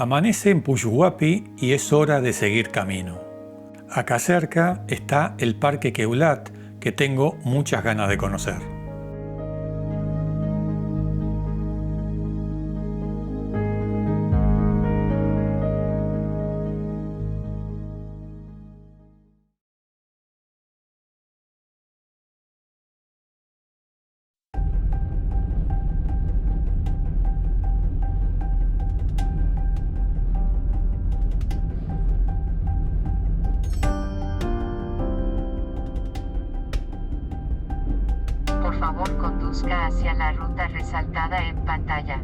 Amanece en Puyuhuapi y es hora de seguir camino. Acá cerca está el Parque Queulat, que tengo muchas ganas de conocer. Por favor, conduzca hacia la ruta resaltada en pantalla.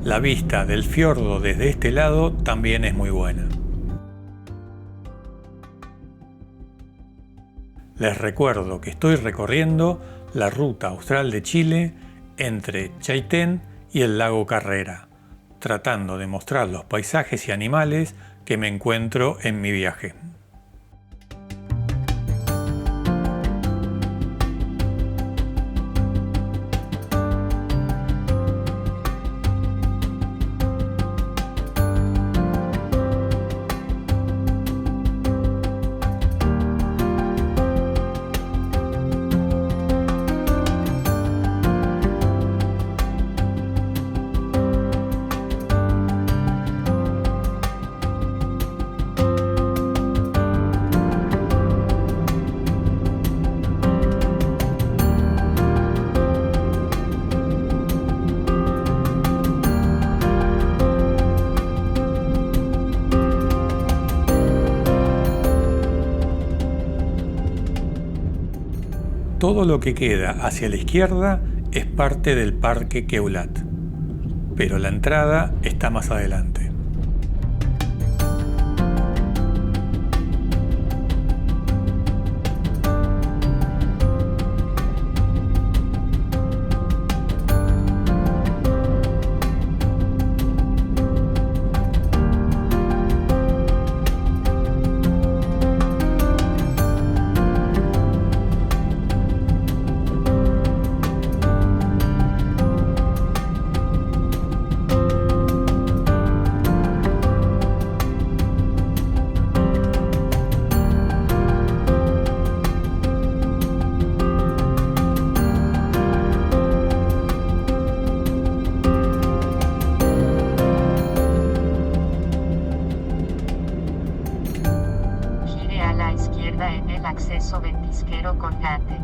La vista del fiordo desde este lado también es muy buena. Les recuerdo que estoy recorriendo la ruta austral de Chile entre Chaitén y el lago Carrera, tratando de mostrar los paisajes y animales que me encuentro en mi viaje. Todo lo que queda hacia la izquierda es parte del Parque Queulat, pero la entrada está más adelante. Gire a la izquierda en el acceso Ventisquero Colgante.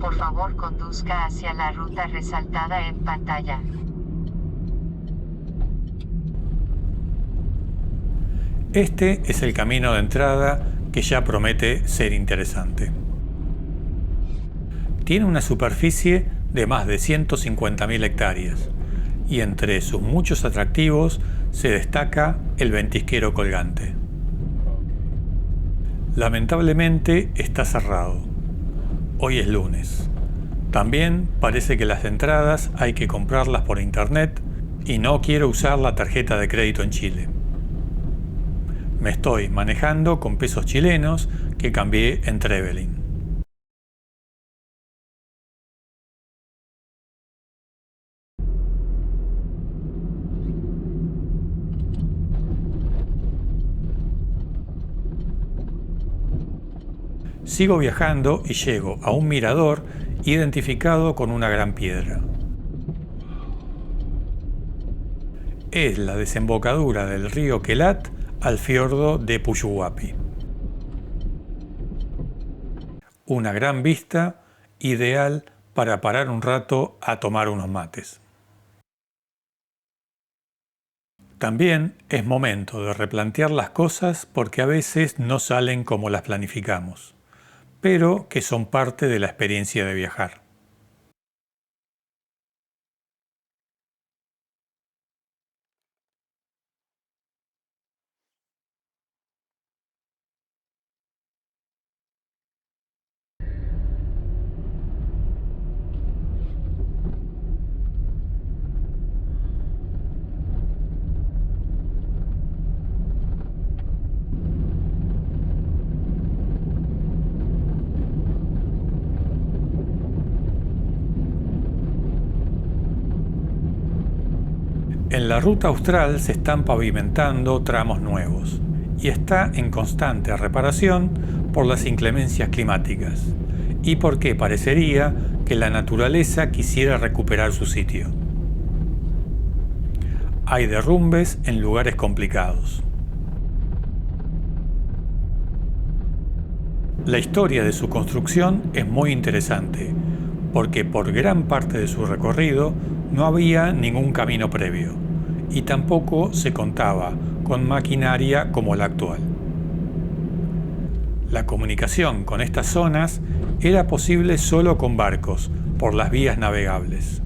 Por favor, conduzca hacia la ruta resaltada en pantalla. Este es el camino de entrada que ya promete ser interesante. Tiene una superficie de más de 150.000 hectáreas y entre sus muchos atractivos se destaca el ventisquero colgante. Lamentablemente está cerrado. Hoy es lunes. También parece que las entradas hay que comprarlas por internet y no quiero usar la tarjeta de crédito en Chile. Me estoy manejando con pesos chilenos que cambié en Trevelin. Sigo viajando y llego a un mirador identificado con una gran piedra. Es la desembocadura del río Queulat al fiordo de Puyuhuapi. Una gran vista ideal para parar un rato a tomar unos mates. También es momento de replantear las cosas porque a veces no salen como las planificamos, pero que son parte de la experiencia de viajar. En la ruta austral se están pavimentando tramos nuevos y está en constante reparación por las inclemencias climáticas y porque parecería que la naturaleza quisiera recuperar su sitio. Hay derrumbes en lugares complicados. La historia de su construcción es muy interesante, porque por gran parte de su recorrido no había ningún camino previo, y tampoco se contaba con maquinaria como la actual. La comunicación con estas zonas era posible solo con barcos, por las vías navegables.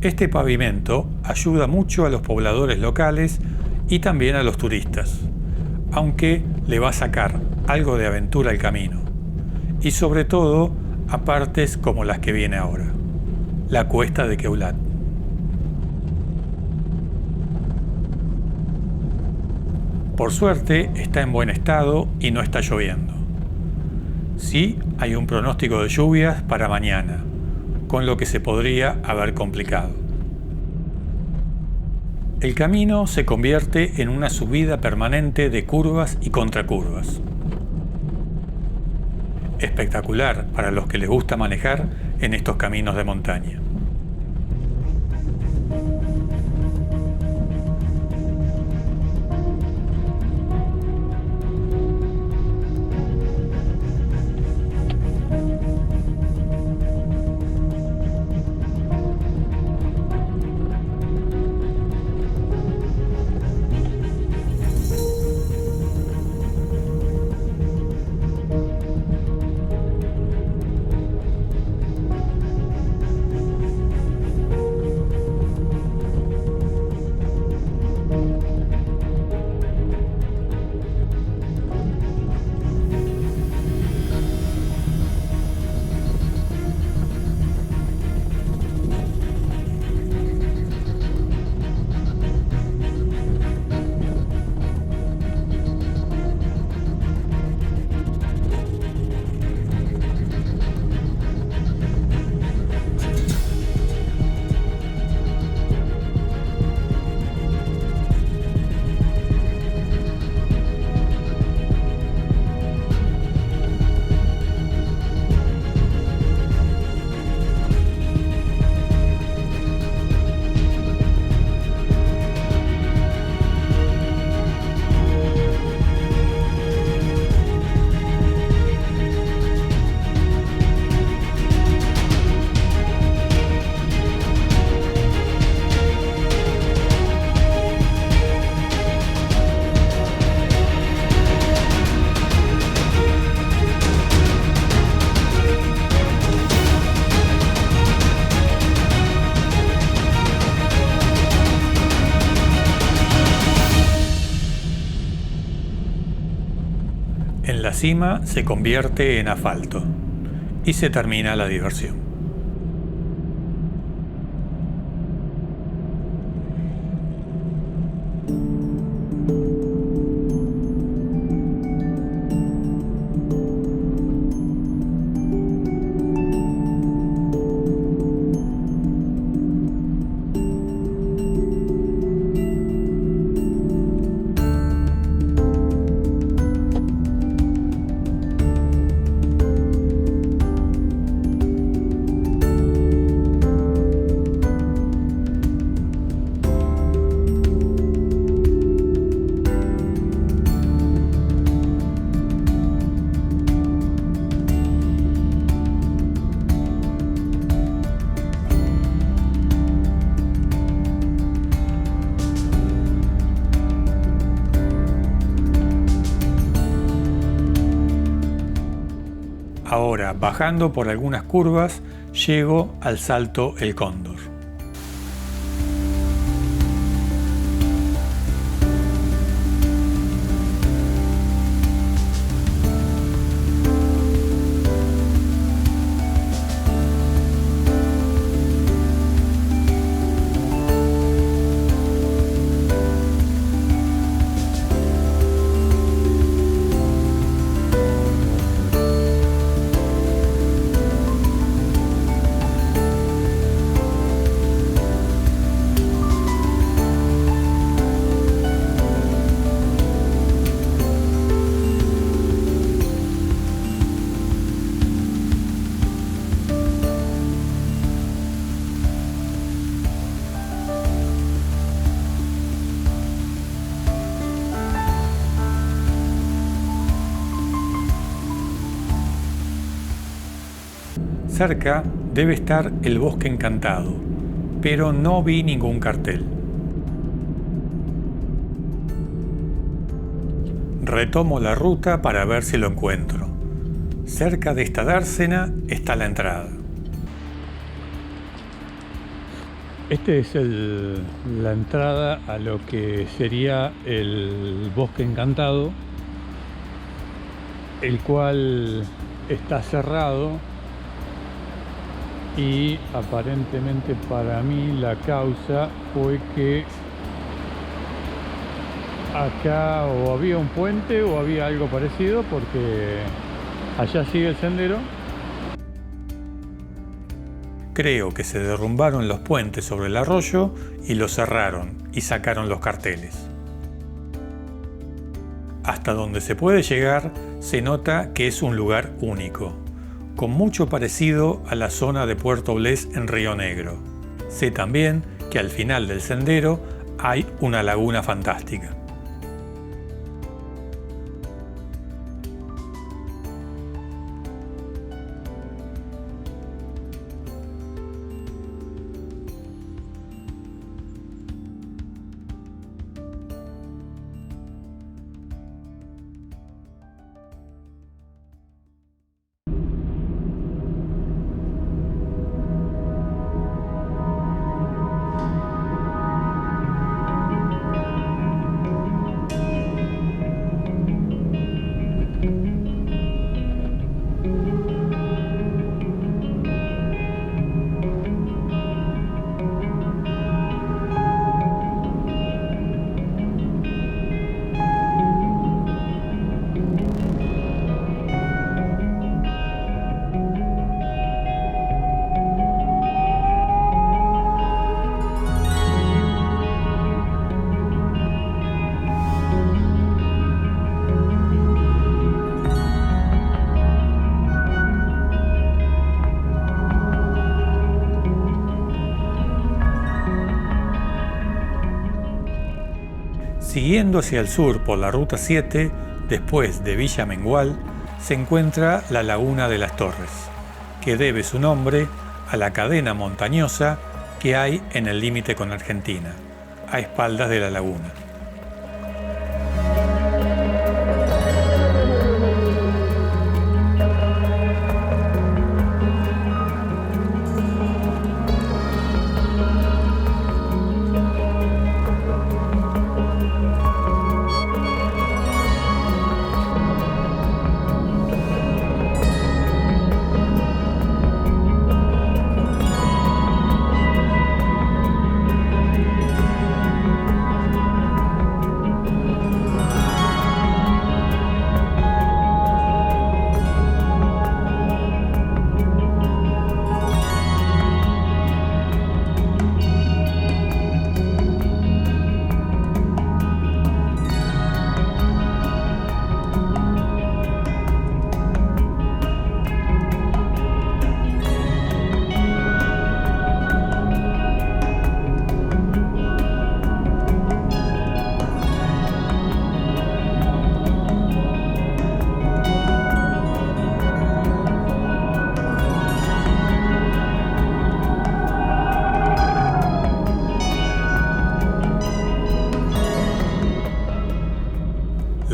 Este pavimento ayuda mucho a los pobladores locales y también a los turistas, aunque le va a sacar algo de aventura al camino, y sobre todo a partes como las que viene ahora, la cuesta de Queulat. Por suerte está en buen estado y no está lloviendo. Sí hay un pronóstico de lluvias para mañana, con lo que se podría haber complicado. El camino se convierte en una subida permanente de curvas y contracurvas. Espectacular para los que les gusta manejar en estos caminos de montaña. En la cima se convierte en asfalto y se termina la diversión. Ahora, bajando por algunas curvas, llego al Salto El Cóndor. Cerca debe estar el Bosque Encantado, pero no vi ningún cartel. Retomo la ruta para ver si lo encuentro. Cerca de esta dársena está la entrada. Esta es la entrada a lo que sería el Bosque Encantado, el cual está cerrado y aparentemente para mí la causa fue que acá o había un puente o había algo parecido, porque allá sigue el sendero. Creo que se derrumbaron los puentes sobre el arroyo y los cerraron y sacaron los carteles. Hasta donde se puede llegar se nota que es un lugar único, con mucho parecido a la zona de Puerto Blés en Río Negro. Sé también que al final del sendero hay una laguna fantástica. Siguiendo hacia el sur por la Ruta 7, después de Villa Mengual, se encuentra la Laguna de las Torres, que debe su nombre a la cadena montañosa que hay en el límite con Argentina, a espaldas de la laguna.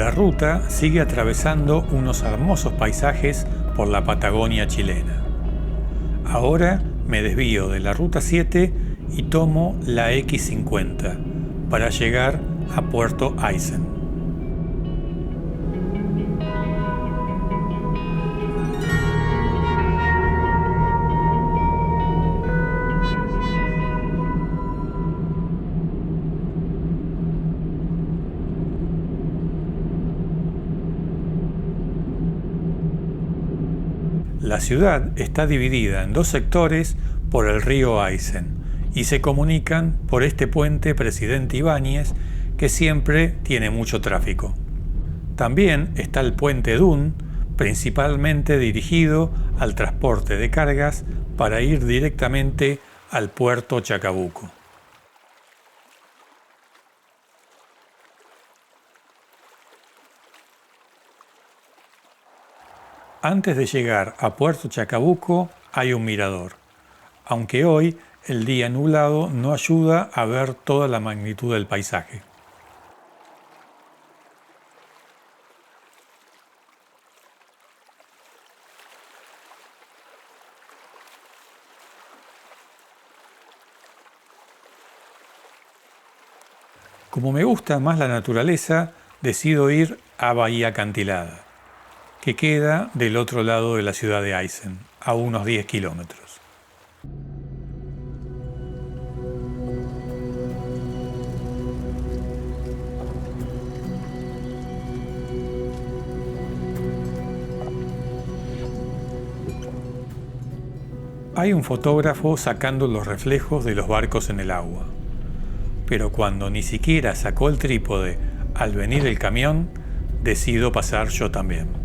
La ruta sigue atravesando unos hermosos paisajes por la Patagonia chilena. Ahora me desvío de la Ruta 7 y tomo la X50 para llegar a Puerto Aysén. La ciudad está dividida en dos sectores por el río Aysén y se comunican por este puente Presidente Ibáñez, que siempre tiene mucho tráfico. También está el puente Dun, principalmente dirigido al transporte de cargas para ir directamente al puerto Chacabuco. Antes de llegar a Puerto Chacabuco hay un mirador, aunque hoy el día nublado no ayuda a ver toda la magnitud del paisaje. Como me gusta más la naturaleza, decido ir a Bahía Acantilada, que queda del otro lado de la ciudad de Aysén, a unos 10 kilómetros. Hay un fotógrafo sacando los reflejos de los barcos en el agua. Pero cuando ni siquiera sacó el trípode al venir el camión, decido pasar yo también.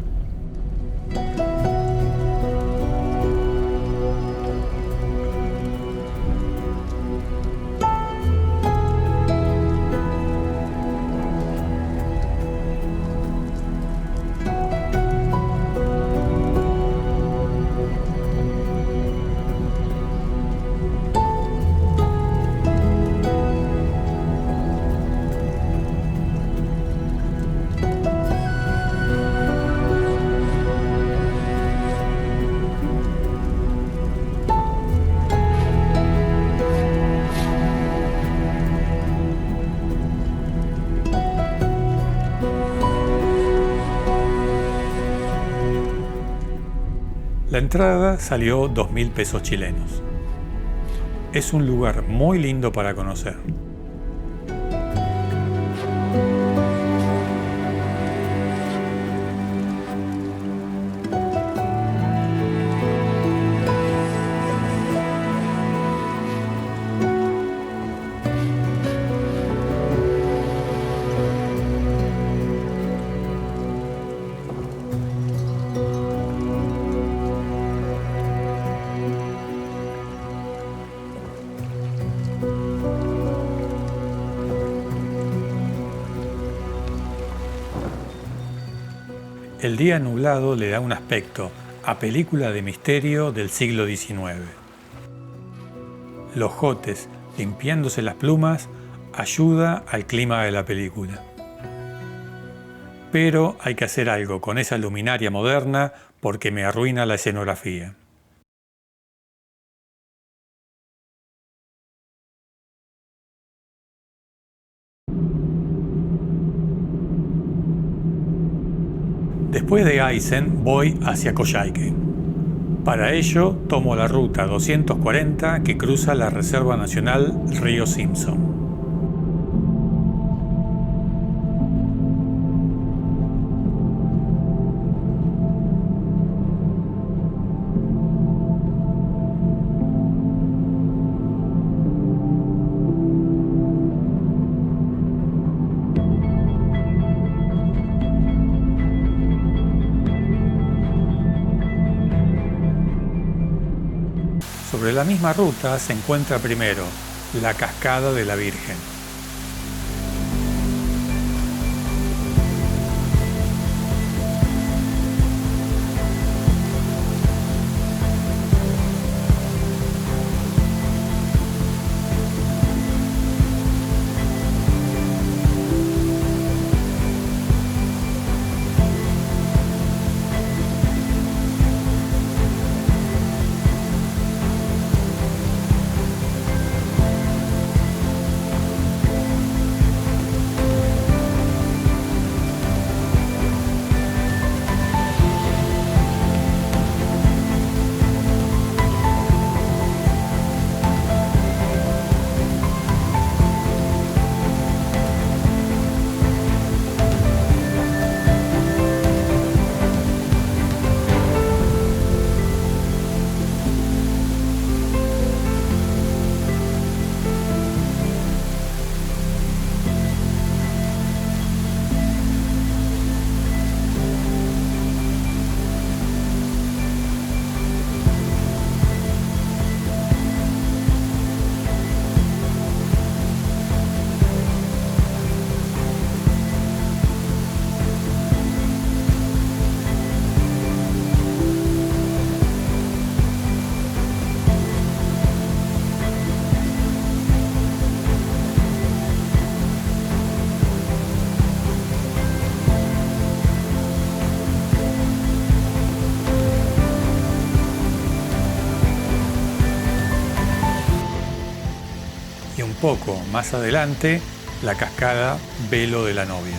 La entrada salió 2.000 pesos chilenos. Es un lugar muy lindo para conocer. El día nublado le da un aspecto a película de misterio del siglo XIX. Los jotes limpiándose las plumas ayuda al clima de la película. Pero hay que hacer algo con esa luminaria moderna porque me arruina la escenografía. Después de Aysén voy hacia Coyhaique. Para ello tomo la ruta 240 que cruza la Reserva Nacional Río Simpson. Sobre la misma ruta se encuentra primero la Cascada de la Virgen. poco más adelante la cascada Velo de la Novia.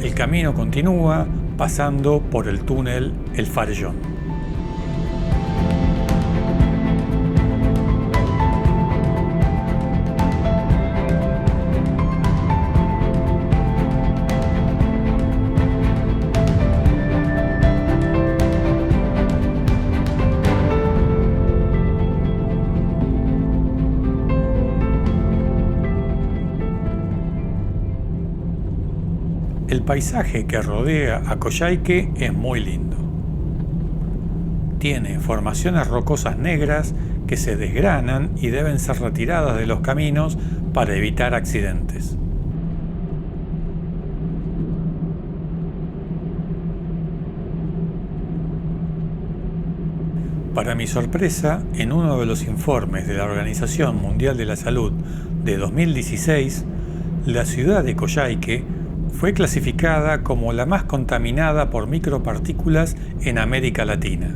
El camino continúa pasando por el túnel El Farellón. El paisaje que rodea a Coyhaique es muy lindo. Tiene formaciones rocosas negras que se desgranan y deben ser retiradas de los caminos para evitar accidentes. Para mi sorpresa, en uno de los informes de la Organización Mundial de la Salud de 2016, la ciudad de Coyhaique fue clasificada como la más contaminada por micropartículas en América Latina,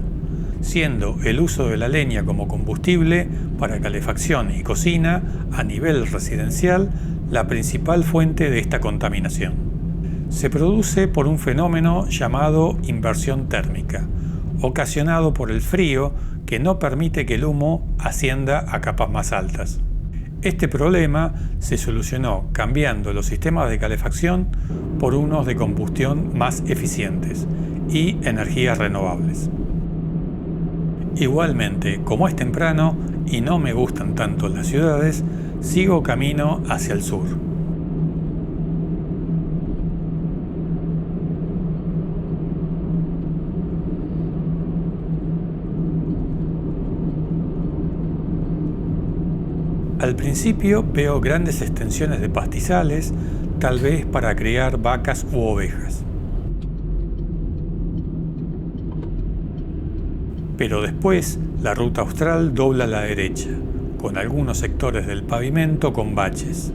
siendo el uso de la leña como combustible para calefacción y cocina a nivel residencial la principal fuente de esta contaminación. Se produce por un fenómeno llamado inversión térmica, ocasionado por el frío que no permite que el humo ascienda a capas más altas. Este problema se solucionó cambiando los sistemas de calefacción por unos de combustión más eficientes y energías renovables. Igualmente, como es temprano y no me gustan tanto las ciudades, sigo camino hacia el sur. Al principio veo grandes extensiones de pastizales, tal vez para criar vacas u ovejas. Pero después la ruta austral dobla a la derecha, con algunos sectores del pavimento con baches.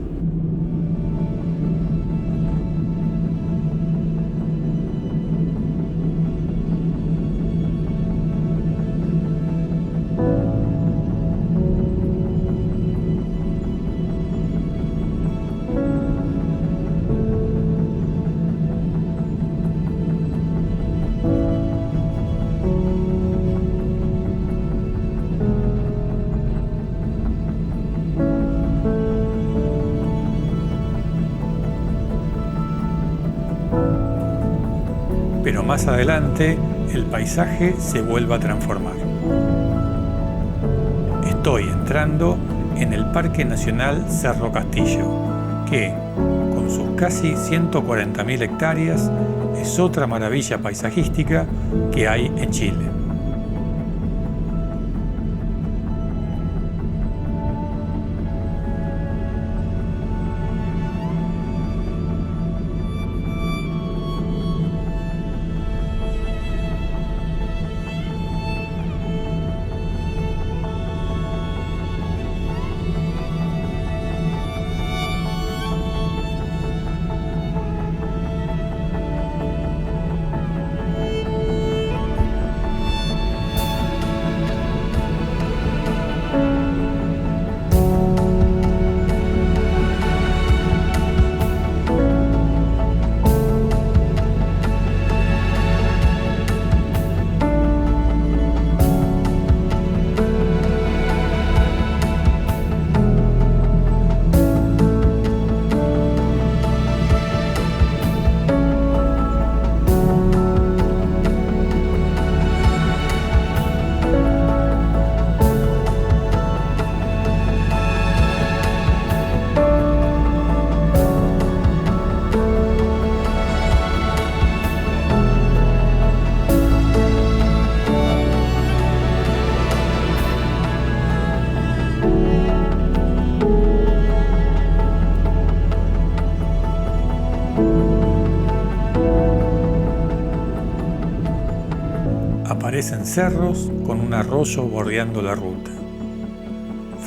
Pero más adelante el paisaje se vuelve a transformar. Estoy entrando en el Parque Nacional Cerro Castillo, que, con sus casi 140.000 hectáreas, es otra maravilla paisajística que hay en Chile. Aparecen cerros con un arroyo bordeando la ruta.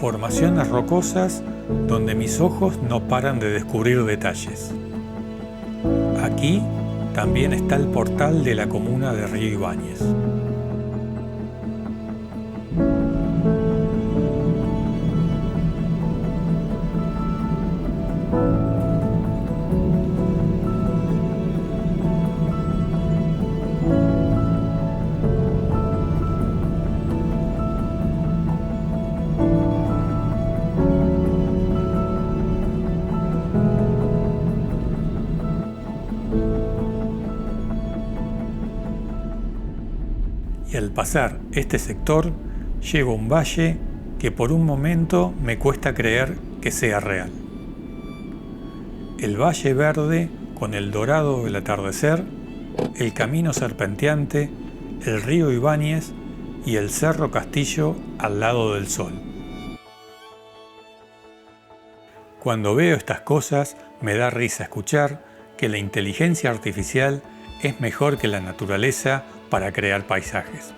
Formaciones rocosas donde mis ojos no paran de descubrir detalles. Aquí también está el portal de la comuna de Río Ibáñez. Y al pasar este sector, llego a un valle que por un momento me cuesta creer que sea real. El valle verde con el dorado del atardecer, el camino serpenteante, el río Ibáñez y el cerro Castillo al lado del sol. Cuando veo estas cosas me da risa escuchar que la inteligencia artificial es mejor que la naturaleza para crear paisajes.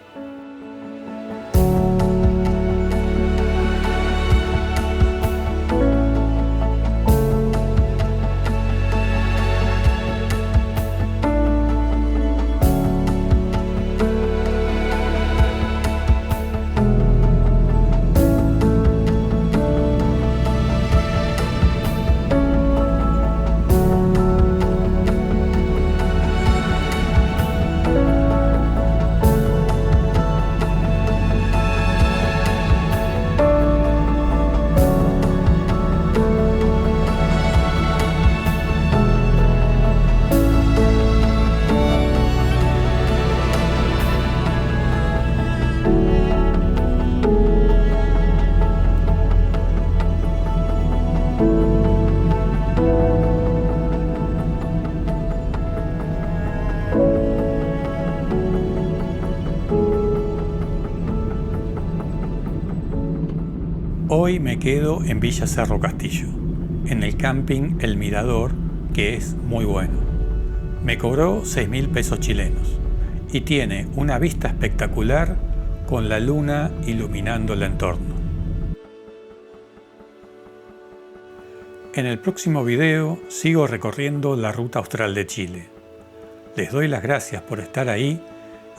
Hoy me quedo en Villa Cerro Castillo, en el camping El Mirador, que es muy bueno. Me cobró 6.000 pesos chilenos y tiene una vista espectacular con la luna iluminando el entorno. En el próximo video sigo recorriendo la ruta austral de Chile. Les doy las gracias por estar ahí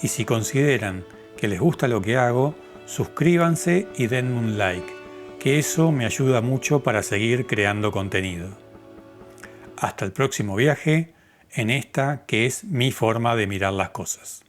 y si consideran que les gusta lo que hago, suscríbanse y denme un like, que eso me ayuda mucho para seguir creando contenido. Hasta el próximo viaje en esta que es mi forma de mirar las cosas.